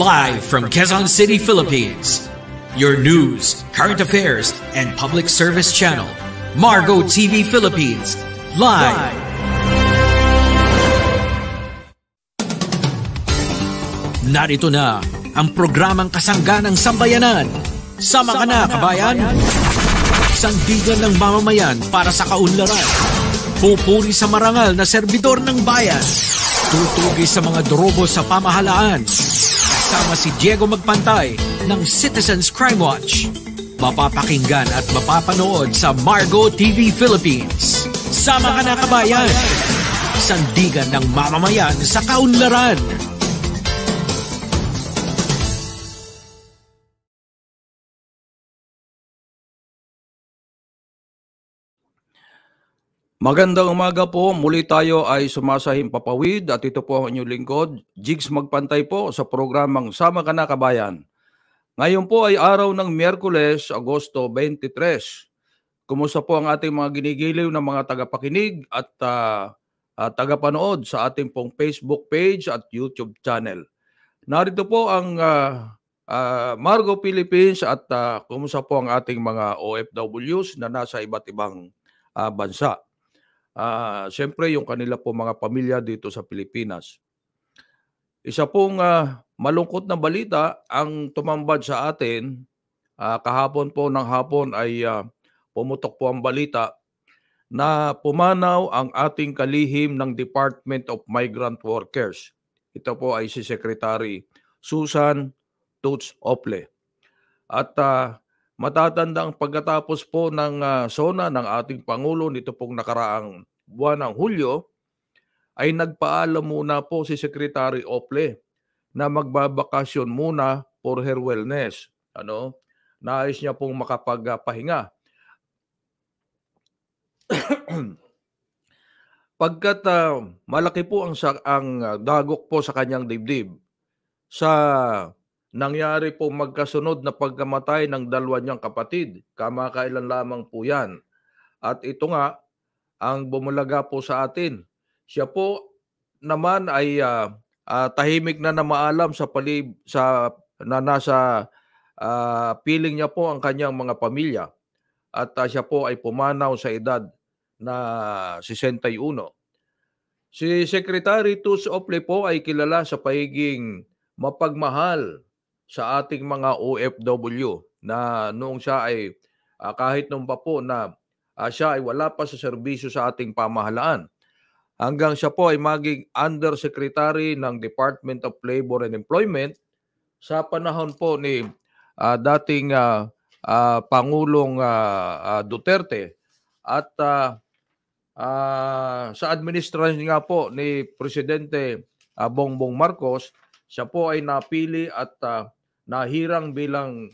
Live from Quezon City, Philippines. Your news, current affairs, and public service channel, Margo TV Philippines. Live. Narito na ang programang kasangga ng sambayanan. Sama ka na, kabayan! Sandigan ng mamamayan para sa kaunlaran. Pupuri sa marangal na serbidor ng bayan. Tutugi sa mga drobo sa pamahalaan. Kasama si Diego Magpantay ng Citizens Crime Watch. Mapapakinggan at mapapanood sa Margo TV Philippines. Sama ka na, kabayan! Sandigan ng mamamayan sa kaunlaran. Magandang umaga po, muli tayo ay sumasahing papawid at ito po ang inyong lingkod, Jigs Magpantay po sa programang Sama Ka Na, Kabayan. Ngayon po ay araw ng Miyerkules, Agosto 23. Kumusta po ang ating mga ginigiliw na mga tagapakinig at tagapanood sa ating pong Facebook page at YouTube channel. Narito po ang Margo Philippines at kumusta po ang ating mga OFWs na nasa iba't ibang bansa. Siyempre yung kanila po mga pamilya dito sa Pilipinas. Isa pong malungkot na balita ang tumambad sa atin. Kahapon po ng hapon ay pumutok po ang balita na pumanaw ang ating kalihim ng Department of Migrant Workers. Ito po ay si Secretary Susan Toots Ople. At matatandang pagkatapos po ng SONA ng ating Pangulo nito pong nakaraang buwan ng Hulyo, ay nagpaalam muna po si Secretary Ople na magbabakasyon muna for her wellness. Nais niya pong makapagpahinga. Pagkat malaki po ang dagok po sa kanyang dibdib sa nangyari po magkasunod na pagkamatay ng dalawa niyang kapatid. Kamakailan lamang po yan. At ito nga, ang bumulaga po sa atin. Siya po naman ay tahimik na namaalam na nasa piling niya po ang kanyang mga pamilya. At siya po ay pumanaw sa edad na 61. Si Secretary Toots Ople po ay kilala sa pagiging mapagmahal sa ating mga OFW na noong siya ay kahit nung pa po na siya ay wala pa sa serbisyo sa ating pamahalaan. Hanggang siya po ay maging Undersecretary ng Department of Labor and Employment sa panahon po ni dating Pangulong Duterte at sa administrasyon nga po ni Presidente Bongbong Marcos, siya po ay napili at nahirang bilang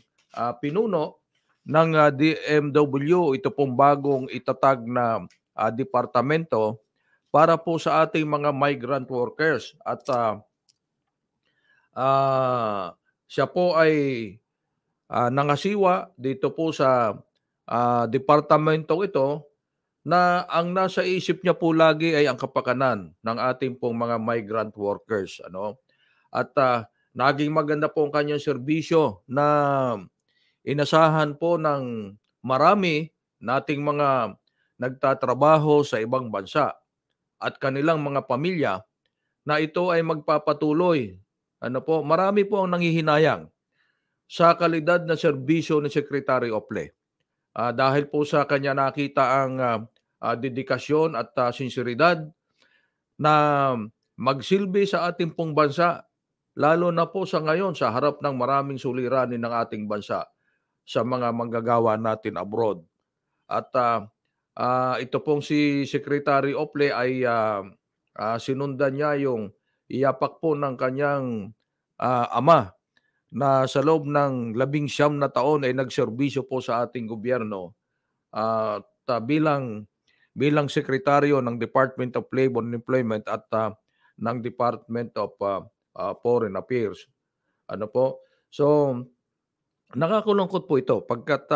pinuno ng DMW, ito pong bagong itatag na departamento para po sa ating mga migrant workers. At siya po ay nangasiwa dito po sa departamento ito na ang nasa isip niya po lagi ay ang kapakanan ng ating pong mga migrant workers. At naging maganda po ang kanyang serbisyo na inasahan po ng marami nating mga nagtatrabaho sa ibang bansa at kanilang mga pamilya na ito ay magpapatuloy. Marami po ang nanghihinayang sa kalidad na serbisyo ni Secretary Ople. Dahil po sa kanya nakita ang dedikasyon at sinseridad na magsilbi sa ating pong bansa, lalo na po sa ngayon sa harap ng maraming suliranin ng ating bansa sa mga manggagawa natin abroad. At ito pong si Secretary Ople ay sinundan niya yung iyapak po ng kanyang ama na sa loob ng 19 na taon ay nagserbisyo po sa ating gobyerno bilang sekretaryo ng Department of Labor and Employment at ng Department of Foreign Affairs. So nakakulungkot po ito pagkat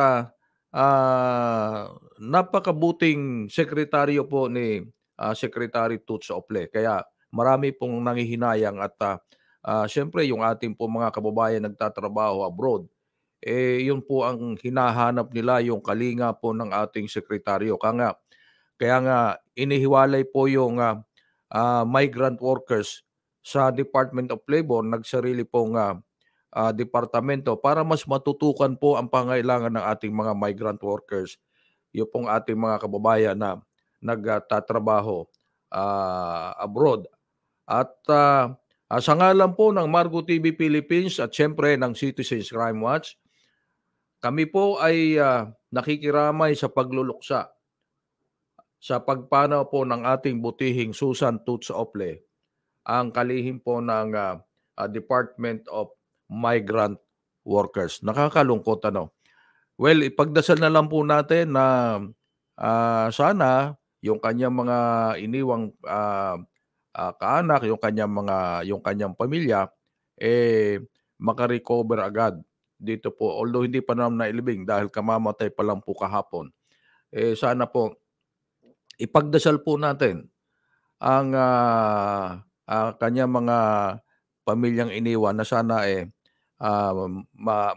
napakabuting sekretaryo po ni Secretary Toots Ople. Kaya marami pong nanghihinayang at siyempre yung ating po mga kababayan nagtatrabaho abroad, yun po ang hinahanap nila, yung kalinga po ng ating sekretaryo. Kaya nga inihiwalay po yung migrant workers sa Department of Labor, nagsarili pong departamento para mas matutukan po ang pangailangan ng ating mga migrant workers. Yung pong ating mga kababayan na nagtatrabaho abroad. At sa ngalan po ng Margo TV Philippines at siyempre ng Citizens Crime Watch, kami po ay nakikiramay sa pagluluksa sa pagpanaw po ng ating butihing Susan Tutsa Ople, ang kalihim po ng Department of Migrant Workers. Nakakalungkot, ano? Well, ipagdasal na lang po natin na sana yung kanyang mga iniwang kaanak, yung kanyang pamilya makarecover agad dito po. Although hindi pa naman nailibing dahil kamamatay pa lang po kahapon. Sana po ipagdasal po natin ang kanyang mga pamilyang iniwan na sana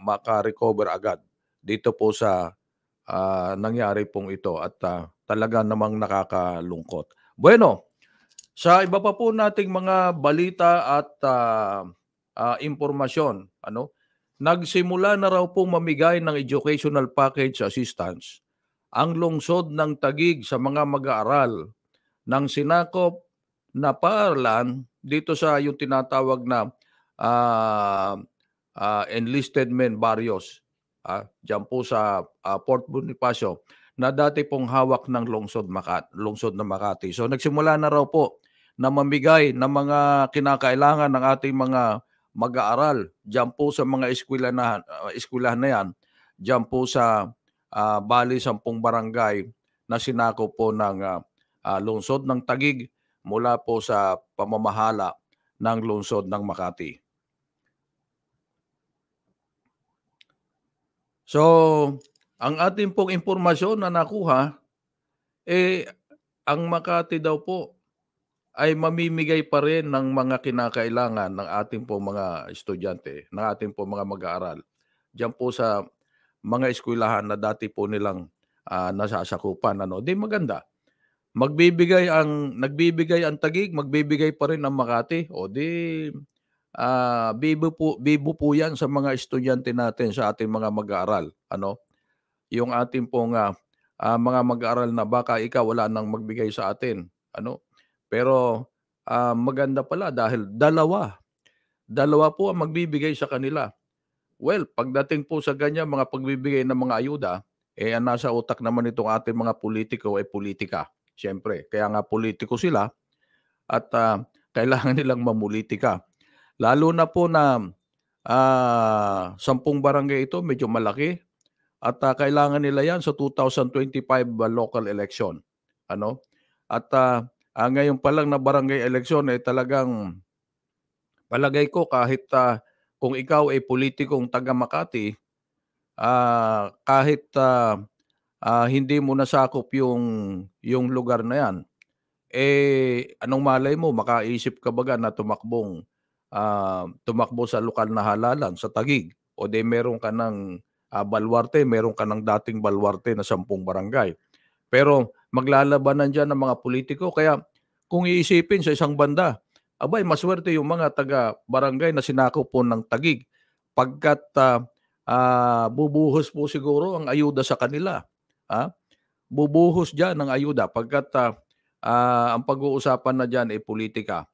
maka-recover agad dito po sa nangyari pong ito at talaga namang nakakalungkot. Bueno, sa iba pa po nating mga balita at impormasyon, nagsimula na raw pong mamigay ng educational package assistance ang lungsod ng Taguig sa mga mag-aaral ng sinakop na paaralan dito sa yung tinatawag na enlisted men barrios, dyan po sa Port Bonifacio, na dati pong hawak ng lungsod ng Makati. So nagsimula na raw po na mamigay ng mga kinakailangan ng ating mga mag-aaral dyan po sa mga eskwelahan na yan, dyan po sa bali 10 barangay na sinakop po ng lungsod ng Taguig mula po sa pamamahala ng lungsod ng Makati. So, ang ating pong impormasyon na nakuha, ang Makati daw po ay mamimigay pa rin ng mga kinakailangan ng ating pong mga estudyante, ng ating pong mga mag-aaral. Diyan po sa mga eskwelahan na dati po nilang nasasakupan. Di maganda. Nagbibigay ang Taguig, magbibigay pa rin ang Makati. O di bibo po yan sa mga estudyante natin, sa ating mga mag-aaral. Yung ating pong mga mag-aaral na baka ikaw wala nang magbigay sa atin. Pero maganda pala dahil dalawa po ang magbibigay sa kanila. Well, pagdating po sa ganyan mga pagbibigay ng mga ayuda, ang nasa utak naman itong ating mga politiko ay politika. Siyempre, kaya nga politiko sila at kailangan nilang mamulitika. Lalo na po na 10 barangay ito, medyo malaki. At kailangan nila yan sa 2025 local election. At ngayon pa lang na barangay election, talagang palagay ko kahit kung ikaw ay politikong taga Makati, kahit hindi mo nasakop yung lugar na yan, anong malay mo, makaisip ka baga na tumakbo sa lokal na halalan sa Taguig, o di meron ka ng balwarte, meron ka ng dating balwarte na 10 barangay. Pero maglalabanan dyan ng mga politiko, kaya kung iisipin sa isang banda, abay, maswerte yung mga taga-barangay na sinakop po ng Taguig pagkat bubuhos po siguro ang ayuda sa kanila. Bubuhos dyan ng ayuda pagkat ang pag-uusapan na dyan ay politika.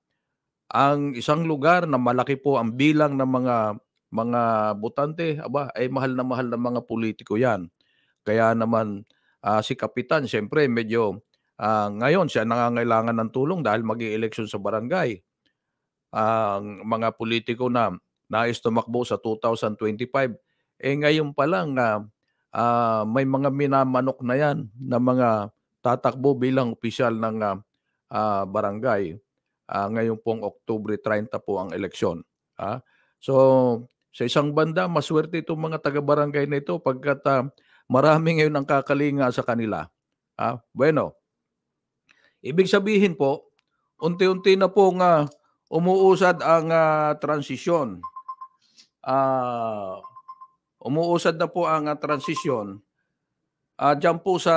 Ang isang lugar na malaki po ang bilang ng mga botante, ay mahal na mga politiko yan. Kaya naman si Kapitan, siyempre medyo ngayon siya nangangailangan ng tulong dahil mag-i-eleksyon sa barangay. Ang mga politiko na nais tumakbo sa 2025, ngayon pa lang may mga minamanok na yan na mga tatakbo bilang opisyal ng barangay. Ngayon pong Oktubre 30 po ang eleksyon. So, sa isang banda, maswerte itong mga taga-barangay na ito pagkat marami ngayon ang kakalinga sa kanila. Bueno, ibig sabihin po, unti-unti na pong umuusad ang transisyon. Umuusad na po ang transisyon. Diyan po sa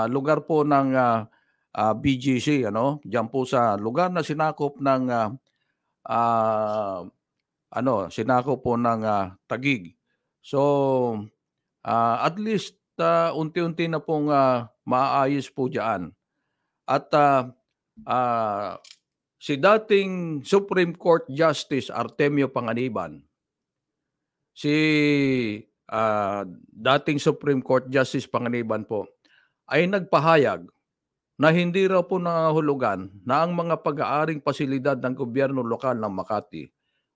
lugar po ng BGC, ano? Diyan po sa lugar na sinakop ng sinakop po ng Taguig. So at least unti-unti na pong maaayos po diyan. At si dating Supreme Court Justice Artemio Panganiban, si dating Supreme Court Justice Panganiban po, ay nagpahayag na hindi raw po nangangahulugan na ang mga pag-aaring pasilidad ng gobyerno lokal ng Makati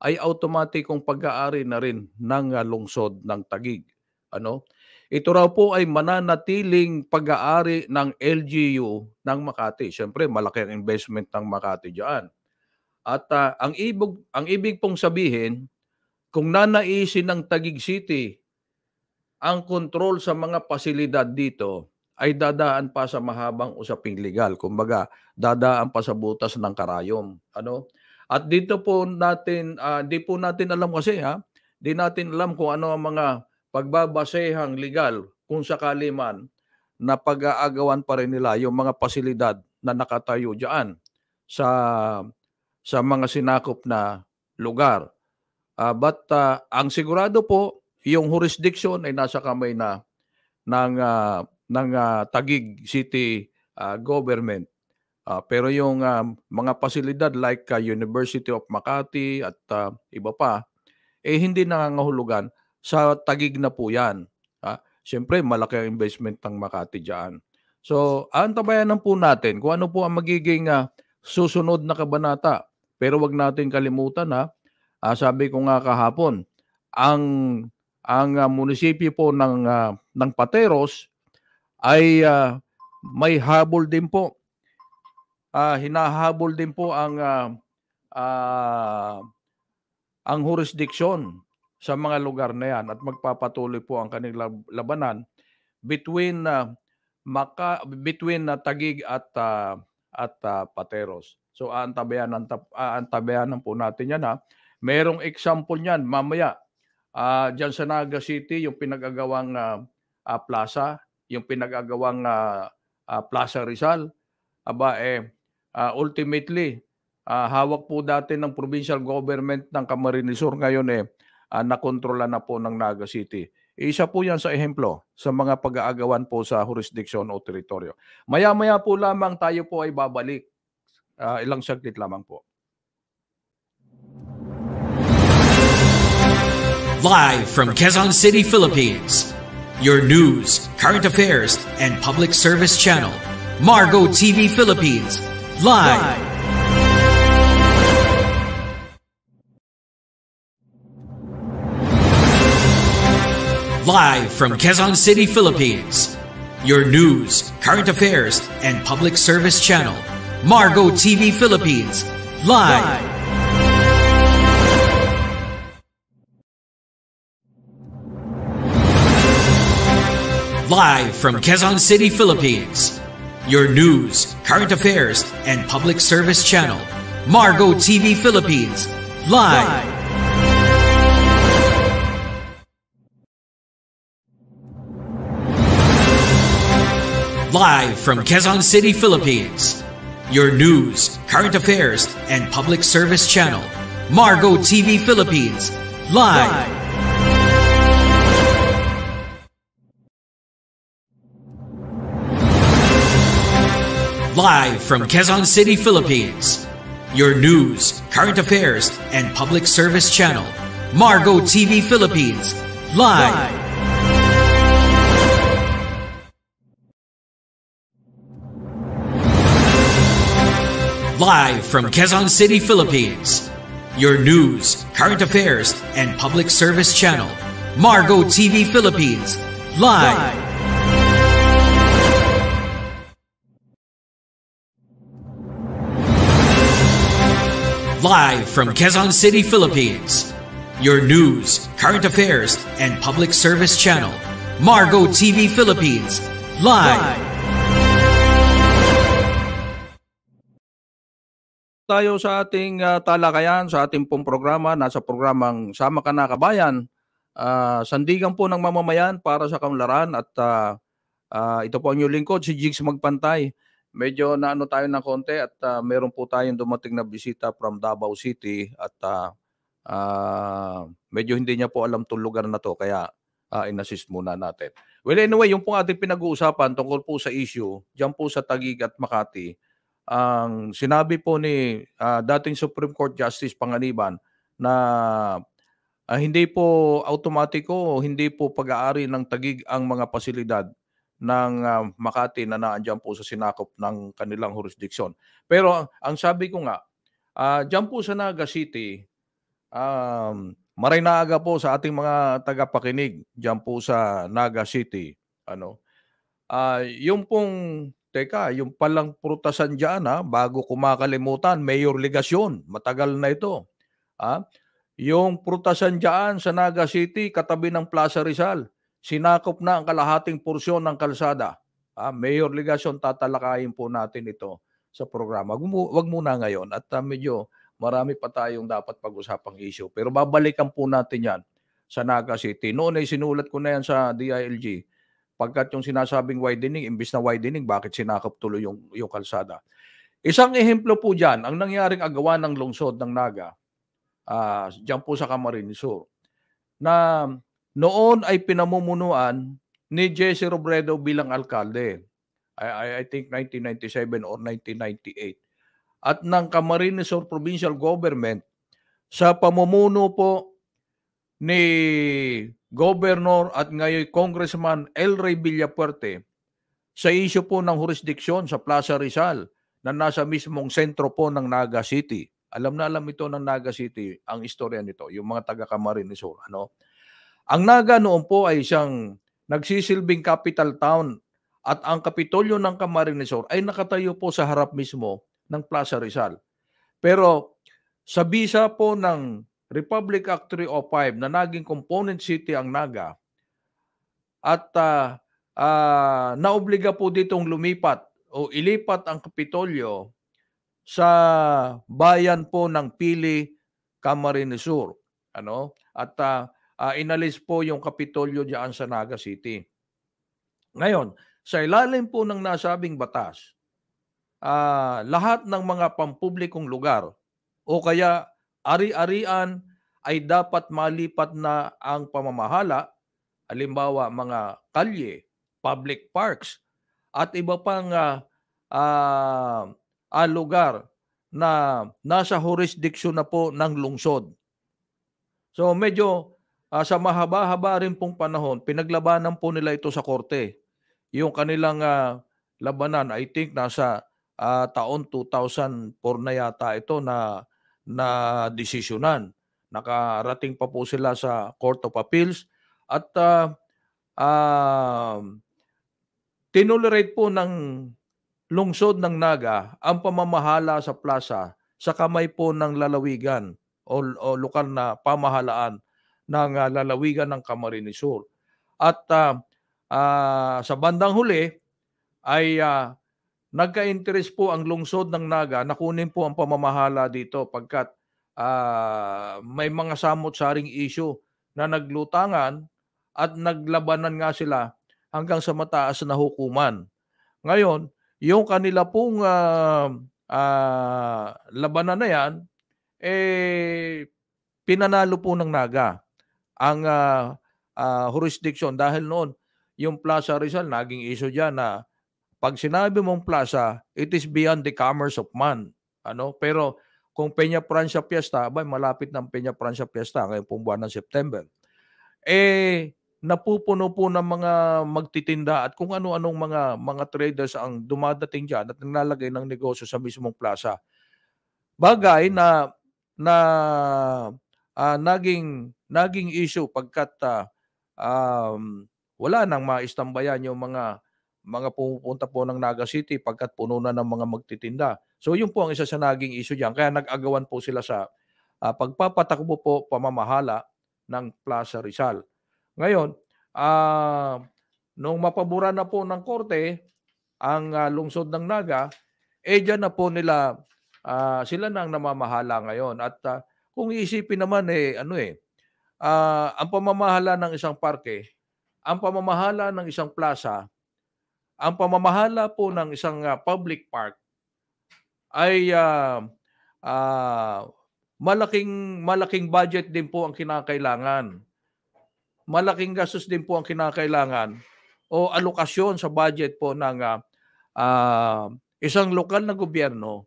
ay automatikong pag-aari na rin ng lungsod ng Taguig. Ano? Ito raw po ay mananatiling pag-aari ng LGU ng Makati. Siyempre, malaki ang investment ng Makati diyan. At ang ibig pong sabihin, kung nanaisin ng Taguig City ang kontrol sa mga pasilidad dito, ay dadaan pa sa mahabang usaping legal. Kumbaga, dadaan pa sa butas ng karayom. Ano? At dito po natin, di po natin alam kasi, di natin alam kung ano ang mga pagbabasehang legal kung sakali man na pag-aagawan pa rin nila yung mga pasilidad na nakatayo diyan sa mga sinakop na lugar. But ang sigurado po, yung jurisdiction ay nasa kamay na ng Taguig City government. Pero yung mga pasilidad like University of Makati at iba pa, hindi nangangahulugan. Sa Taguig na po yan. Siyempre, malaki ang investment ng Makati dyan. So, antabayanan po natin kung ano po ang magiging susunod na kabanata. Pero wag natin kalimutan, sabi ko nga kahapon, ang munisipyo po ng Pateros ay may habol din po. Hinahabol din po ang jurisdiction sa mga lugar na yan at magpapatuloy po ang kanilang labanan between Taguig at Pateros. So aantabayanan po natin yan. Merong example niyan mamaya diyan sa Naga City, yung pinag-agawang plaza, yung pinag-agawang Plaza Rizal. Ultimately hawak po dati ng provincial government ng Camarines Sur, ngayon nakontrola na po ng Naga City. Isa po yan sa ehemplo sa mga pag-aagawan po sa jurisdiction o teritoryo. Maya-maya po lamang tayo po ay babalik. Ilang saglit lamang po. Live from Quezon City, Philippines. Your news, current affairs, and public service channel, Margo TV Philippines. Live. Live from Quezon City, Philippines. Your news, current affairs, and public service channel, Margo TV Philippines. Live. Live from Quezon City, Philippines. Your news, current affairs, and public service channel, Margo TV Philippines. Live. Live from Quezon City, Philippines. Your news, current affairs, and public service channel, Margo TV Philippines. Live. Live from Quezon City, Philippines. Your news, current affairs, and public service channel, Margo TV Philippines. Live. Live from Quezon City, Philippines. Your news, current affairs, and public service channel, Margo TV Philippines. Live. Live from Quezon City, Philippines. Your news, current affairs, and public service channel, Margo TV Philippines. Live. tayo sa ating talakayan, sa ating pong programa, nasa programang Sama Ka Na Kabayan. Sandigan po ng mamamayan para sa kaunlaran at ito po ang inyong lingkod, si Jigs Magpantay. Medyo naano tayo ng konti at meron po tayong dumating na bisita from Davao City at medyo hindi niya po alam itong lugar na to kaya inassist muna natin. Well, anyway, yung po ating pinag-uusapan tungkol po sa issue, dyan po sa Taguig at Makati, ang sinabi po ni dating Supreme Court Justice Panganiban na hindi po automatiko, hindi po pag-aari ng Taguig ang mga pasilidad ng Makati na naandyan po sa sinakop ng kanilang jurisdiction. Pero ang sabi ko nga, dyan po sa Naga City, maray naaga po sa ating mga tagapakinig dyan po sa Naga City. Yung pong, yung palang prutasan dyan, bago kumakalimutan, Mayor Legasyon, matagal na ito. Yung prutasan dyan sa Naga City, katabi ng Plaza Rizal, sinakop na ang kalahating porsyon ng kalsada. Mayor Legasyon, tatalakayin po natin ito sa programa. Wag muna ngayon at medyo marami pa tayong dapat pag-usapang issue. Pero babalikan po natin yan sa Naga City. Noon ay sinulat ko na yan sa DILG. Pagkat yung sinasabing widening, imbis na widening, bakit sinakop tuloy yung kalsada? Isang ehemplo po dyan, ang nangyaring agawan ng lungsod ng Naga, dyan po sa Camarines Sur, na noon ay pinamumunuan ni Jesse Robredo bilang alkalde. I think 1997 or 1998. At ng Camarines Sur Provincial Government sa pamumuno po ni Governor at ngayon Congressman El Rey Villapuerte sa issue po ng jurisdiksyon sa Plaza Rizal na nasa mismong sentro po ng Naga City. Alam na alam ito ng Naga City ang istorya nito, yung mga taga Camarines Sur. Ang Naga noon po ay isang nagsisilbing capital town at ang kapitolyo ng Camarines Sur ay nakatayo po sa harap mismo ng Plaza Rizal. Pero sa bisa po ng Republic Act 305 na naging component city ang Naga at naobliga po ditong lumipat o ilipat ang kapitolyo sa bayan po ng Pili, Camarines Sur. At inalis po yung kapitolyo diyan sa Naga City. Ngayon, sa ilalim po ng nasabing batas, lahat ng mga pampublikong lugar o kaya ari-arian ay dapat malipat na ang pamamahala, halimbawa mga kalye, public parks, at iba pang lugar na nasa jurisdiction na po ng lungsod. So medyo sa mahaba-haba rin pong panahon, pinaglabanan po nila ito sa korte. Yung kanilang labanan, I think nasa taon 2004 na yata ito na desisyonan. Nakarating pa po sila sa Court of Appeals at tinolerate po ng lungsod ng Naga ang pamamahala sa plaza sa kamay po ng lalawigan o lokal na pamahalaan ng lalawigan ng Camarines Sur. At sa bandang huli ay nagka-interest po ang lungsod ng Naga na kunin po ang pamamahala dito pagkat may mga samot-saring issue na naglutangan at naglabanan nga sila hanggang sa mataas na hukuman. Ngayon, yung kanila pong labanan na yan, pinanalo po ng Naga ang jurisdiction dahil noon yung Plaza Rizal, naging issue dyan na pag sinabi mong plaza, it is beyond the commerce of man. Pero kung Peña Francia Fiesta, malapit ng Peña Francia Fiesta ngayong pong buwan ng September, napupuno po ng mga magtitinda at kung ano-anong mga traders ang dumadating dyan at nalalagay ng negosyo sa mismong plaza. Bagay na naging issue pagkat wala nang maistambayan yung mga pumupunta po ng Naga City pagkat puno na ng mga magtitinda. So yun po ang isa sa naging issue diyan. Kaya nag-agawan po sila sa pagpapatakbo po pamamahala ng Plaza Rizal. Ngayon, nung mapabura na po ng korte ang lungsod ng Naga, dyan na po nila sila na ang namamahala ngayon. At kung iisipin naman ang pamamahala ng isang parke, ang pamamahala ng isang plaza, ang pamamahala po ng isang public park ay malaking budget din po ang kinakailangan. Malaking gastos din po ang kinakailangan o alokasyon sa budget po ng isang lokal na gobyerno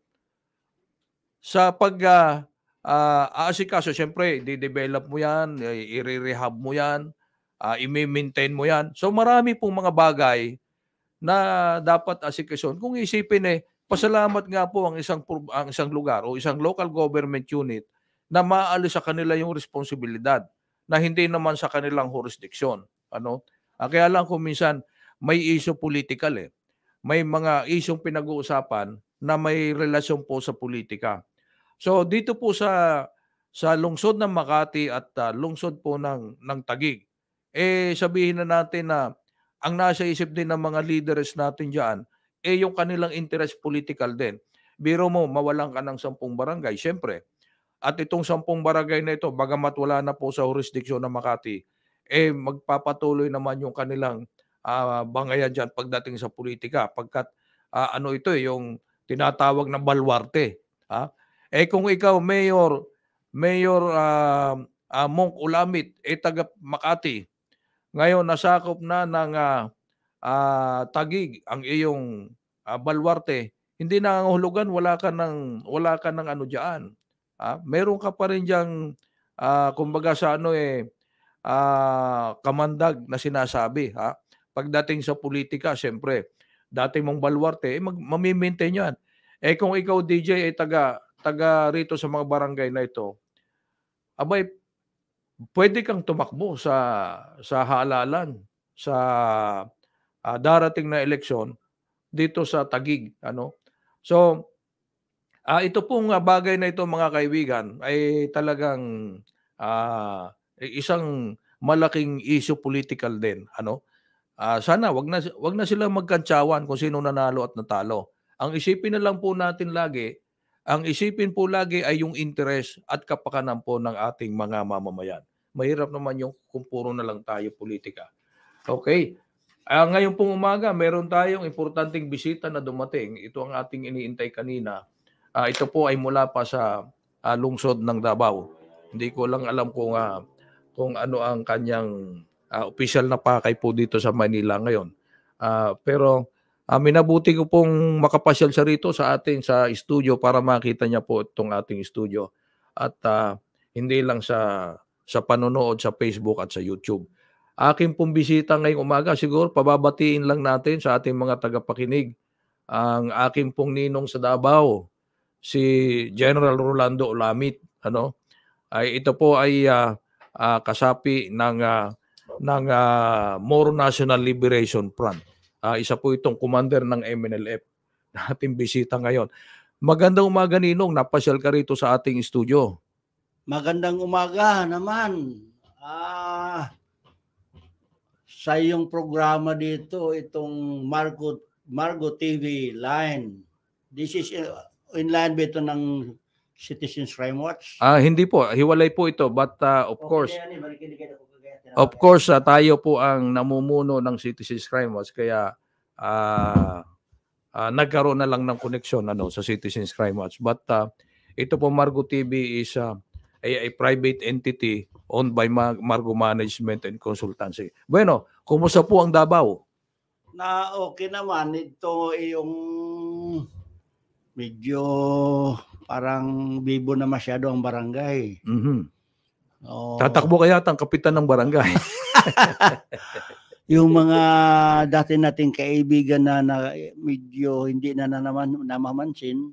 sa aasikaso. Siyempre, i-develop mo yan, i-rehab mo yan, i-maintain mo yan. So marami pong mga bagay na dapat asikasyon. Kung isipin pasalamat nga po ang isang lugar o isang local government unit na maalis sa kanila yung responsibilidad na hindi naman sa kanilang jurisdiction. Kaya lang kung minsan may issue political May mga isyong pinag-uusapan na may relasyon po sa politika. So dito po sa lungsod ng Makati at lungsod po ng Taguig, sabihin na natin na ang nasa isip din ng mga leaders natin diyan yung kanilang interest political din. Biro mo, mawalan ka ng 10 barangay, siyempre. At itong 10 barangay na ito, bagamat wala na po sa jurisdiksyon ng Makati, magpapatuloy naman yung kanilang bangayan dyan pagdating sa politika. Pagkat yung tinatawag na balwarte. Kung ikaw, Mayor Monk Ulamit, taga Makati, ngayon nasakop na ng Taguig ang iyong balwarte, hindi na nangangahulugan wala ka ng diyan. Meron ka pa rin diyang kumbaga sa kamandag na sinasabi. Pagdating sa politika, siyempre, dati mong balwarte, mamimaintain yan. Kung ikaw, DJ, ay taga rito sa mga barangay na ito, abay, pwede kang tumakbo sa halalan, sa darating na eleksyon dito sa Taguig. So, ito pong bagay na ito, mga kaibigan, ay talagang isang malaking issue political din. Sana wag na silang magkantsawan kung sino nanalo at natalo. Ang isipin na lang po natin lagi, ay yung interes at kapakanan po ng ating mga mamamayan. Mahirap naman yung kung puro na lang tayo politika. Okay. Ngayon pong umaga, meron tayong importanteng bisita na dumating. Ito ang ating iniintay kanina. Ito po ay mula pa sa lungsod ng Davao. Hindi ko lang alam kung ano ang kanyang official na pakay po dito sa Manila ngayon. Pero minabuti ko pong makapasyal siya rito sa studio para makita niya po itong ating studio. At hindi lang sa panonood sa Facebook at sa YouTube. Aking pong bisita ngayong umaga, siguro pababatiin lang natin sa ating mga tagapakinig ang aking pong ninong sa Davao, si General Rolando Ulamit. Ito po ay kasapi ng Moro National Liberation Front. Isa po itong commander ng MNLF na ating bisita ngayon. Magandang umaga, Ninong. Napasyal ka rito sa ating studio. Magandang umaga naman. Sa iyong programa dito, itong Margo TV line. This is in line ba ito ng Citizens Crime Watch? Hindi po. Hiwalay po ito. But of course, tayo po ang namumuno ng Citizens Crime Watch. Kaya nagkaroon na lang ng koneksyon sa Citizens Crime Watch. But ito po, Margo TV is a private entity owned by Margo Management and Consultancy. Bueno, kumusta po ang Davao? Okay naman. Ito yung medyo parang bibo na masyado ang barangay. Mm-hmm. Tatakbo kaya ang kapitan ng barangay. Yung mga dati nating kaibigan na medyo hindi na naman namamansin.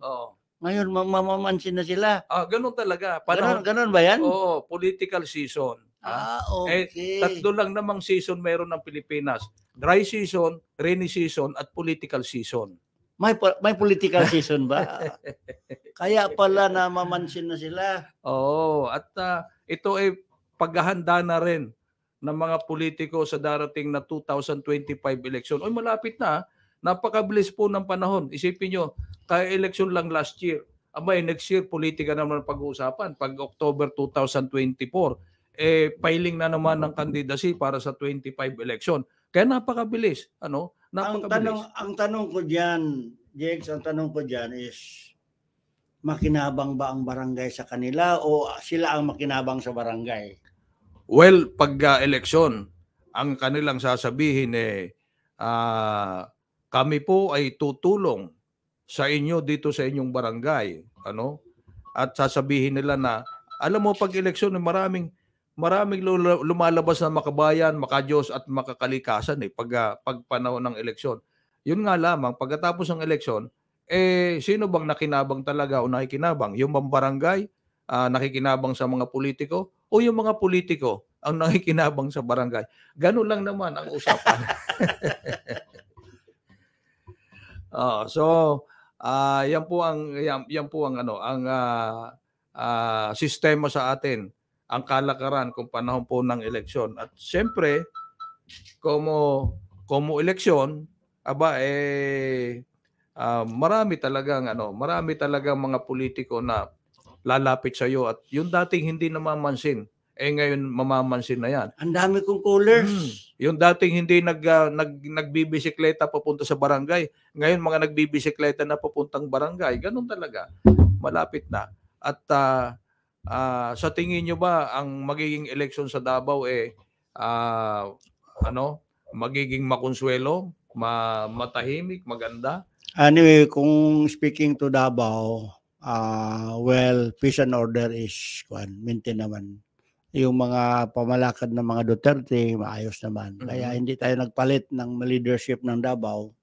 Ngayon, mamamansin na sila. Ganun talaga. Ganun ba yan? Oo, political season. Okay. 3 lang namang season meron ng Pilipinas. Dry season, rainy season, at political season. May political season ba? Kaya pala namamansin na sila. Oo, at ito ay paghahanda na rin ng mga politiko sa darating na 2025 election. Malapit na. Napakabilis po ng panahon. Isipin nyo, tayo election lang last year. abay, next year, politika naman pag-uusapan. Pag October 2024, filing na naman ng candidacy para sa 25 election. Kaya napakabilis. Napakabilis. Ang tanong ko diyan, Jex, ang tanong ko diyan is, makinabang ba ang barangay sa kanila o sila ang makinabang sa barangay? Well, pag eleksyon, ang kanilang sasabihin kami po ay tutulong sa inyo dito sa inyong barangay. At sasabihin nila na, alam mo, pag eleksyon, maraming lumalabas na makabayan, makadiyos at makakalikasan pag panahon ng eleksyon. Yun nga lamang, pagkatapos ng eleksyon, sino bang nakinabang talaga o nakikinabang? Yung bang barangay nakikinabang sa mga politiko o yung mga politiko ang nakikinabang sa barangay? Ganun lang naman ang usapan. Yan po ang sistema sa atin, ang kalakaran kung panahon po ng eleksyon. At siyempre, como eleksyon, marami talagang mga politiko na lalapit sa iyo at yung dating hindi namamansin, ngayon mamamansin na yan. Ang dami kong callers. Yung dating hindi nagbibisikleta papunta sa barangay, ngayon mga nagbibisikleta na papuntang barangay. Ganun talaga. Malapit na. At sa tingin nyo ba ang magiging eleksyon sa Davao magiging makonsuelo, matahimik, maganda? Anyway, kung speaking to Davao, peace and order is maintain naman. Yung mga pamalakad ng mga Duterte, maayos naman. Kaya hindi tayo nagpalit ng leadership ng Davao.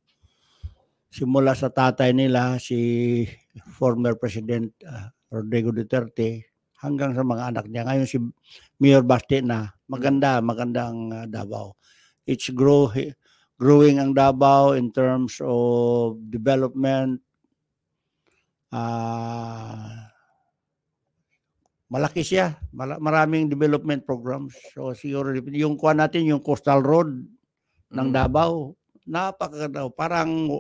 Simula sa tatay nila, si former President Rodrigo Duterte, hanggang sa mga anak niya. Ngayon si Mayor Basti na, maganda ang Davao. It's growing ang Davao in terms of development. Malaki siya. Maraming development programs. So siguro yung kuha natin, yung coastal road ng Davao, napakaganda. Parang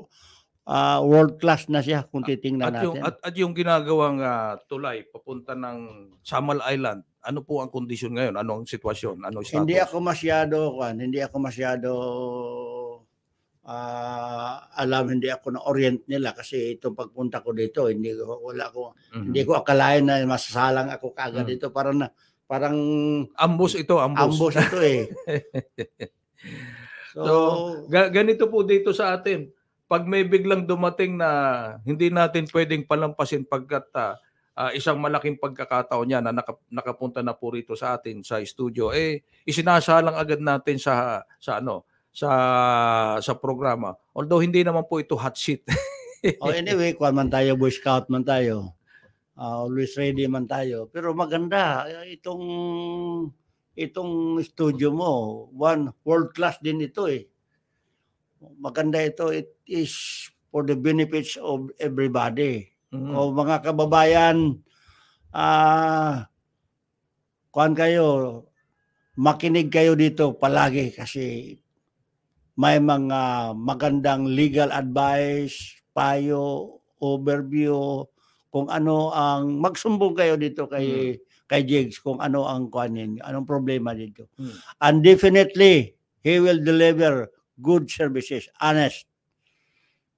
world class na siya kung titingnan natin. At yung ginagawang tulay papunta ng Samal Island, ano po ang kondisyon ngayon? Ano ang sitwasyon? Ano status? Hindi ako masyado hindi ako na-orient nila kasi itong pagpunta ko dito, hindi ko akalain na masasalang ako kaagad dito. Parang ambos ito. Ambos ito So, ganito po dito sa atin. Pag may biglang dumating na hindi natin pwedeng palampasin pagkat isang malaking pagkakataon niya na nakapunta na po rito sa atin sa studio, isinasalang agad natin sa programa. Although hindi naman po ito hot seat. Anyway, kuwan man tayo, Boy Scout man tayo. Always ready man tayo. Pero maganda itong studio mo. World class din ito Maganda ito. It is for the benefits of everybody. O mga kababayan, makinig kayo dito palagi kasi may mga magandang legal advice, payo, overview, kung ano ang magsumbong kayo dito kay Jigs kung ano ang anong problema dito. And definitely he will deliver good services, honest.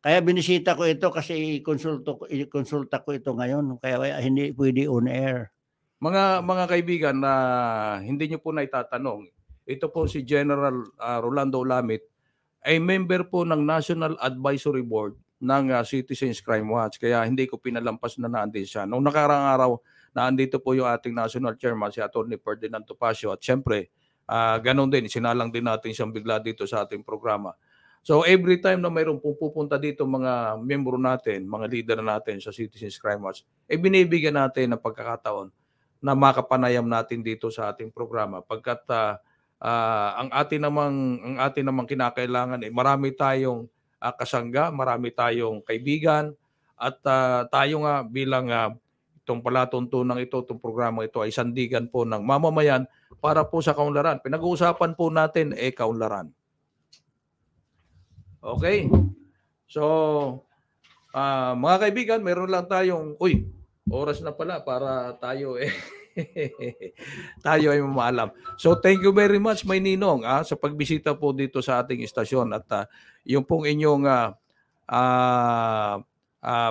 Kaya binisita ko ito kasi i-konsulta ko ito ngayon kaya hindi pwede on air. Mga kaibigan na hindi niyo po naitatanong, ito po si General Rolando Olamit ay member po ng National Advisory Board ng Citizens Crime Watch. Kaya hindi ko pinalampas na naandin siya. Noong nakaraang araw, naandito po yung ating National Chairman, si Atty. Ferdinand Topacio. At syempre, ganun din, sinalang din natin siyang bigla dito sa ating programa. So every time na mayroong pupunta dito mga membro natin, mga leader natin sa Citizens Crime Watch, binibigyan natin ng pagkakataon na makapanayam natin dito sa ating programa. Pagkat ang atin namang kinakailangan marami tayong kasangga, marami tayong kaibigan at tayo nga bilang itong palatuntunan ito, itong programa ito ay sandigan po ng mamamayan para po sa kaunlaran. Pinag-uusapan po natin kaunlaran. Okay? So mga kaibigan, meron lang tayong Oras na pala para tayo tayo ay mamaalam. So thank you very much, May Ninong, sa pagbisita po dito sa ating istasyon at yung pong inyong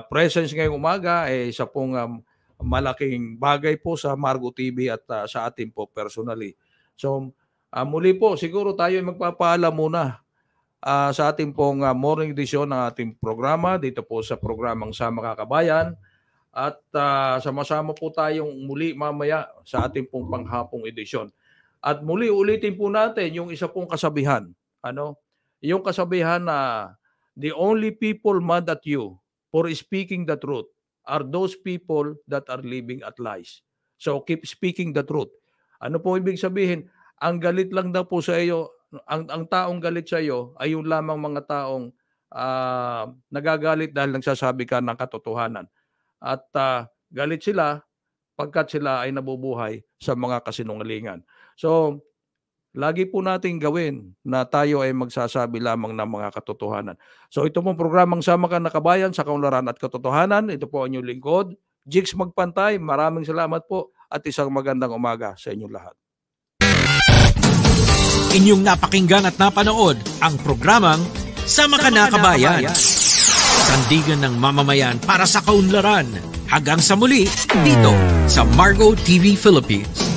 presence ngayong umaga ay isa pong malaking bagay po sa Margo TV at sa atin po personally. So muli po siguro tayo ay magpapaalam muna sa ating pong morning edition ng ating programa dito po sa programang Sama Ka Kabayan. At sama-sama po tayong muli mamaya sa ating pong panghapong edisyon. At muli ulitin po natin yung isa pong kasabihan. Yung kasabihan na the only people mad at you for speaking the truth are those people that are living at lies. So keep speaking the truth. Ano po ibig sabihin? Ang galit lang daw po sa iyo, ang taong galit sa iyo ay yung lamang mga taong nagagalit dahil nagsasabi ka ng katotohanan. At galit sila pagkat sila ay nabubuhay sa mga kasinungalingan. So, lagi po nating gawin na tayo ay magsasabi lamang ng mga katotohanan. So, ito pong programang Sama Ka na Kabayan sa Kaunlaran at Katotohanan. Ito po ang inyong lingkod, Jigs Magpantay. Maraming salamat po at isang magandang umaga sa inyong lahat. Inyong napakinggan at napanood ang programang Sama Ka na Kabayan. Sandigan ng mamamayan para sa kaunlaran. Hanggang sa muli, dito sa Margo TV Philippines.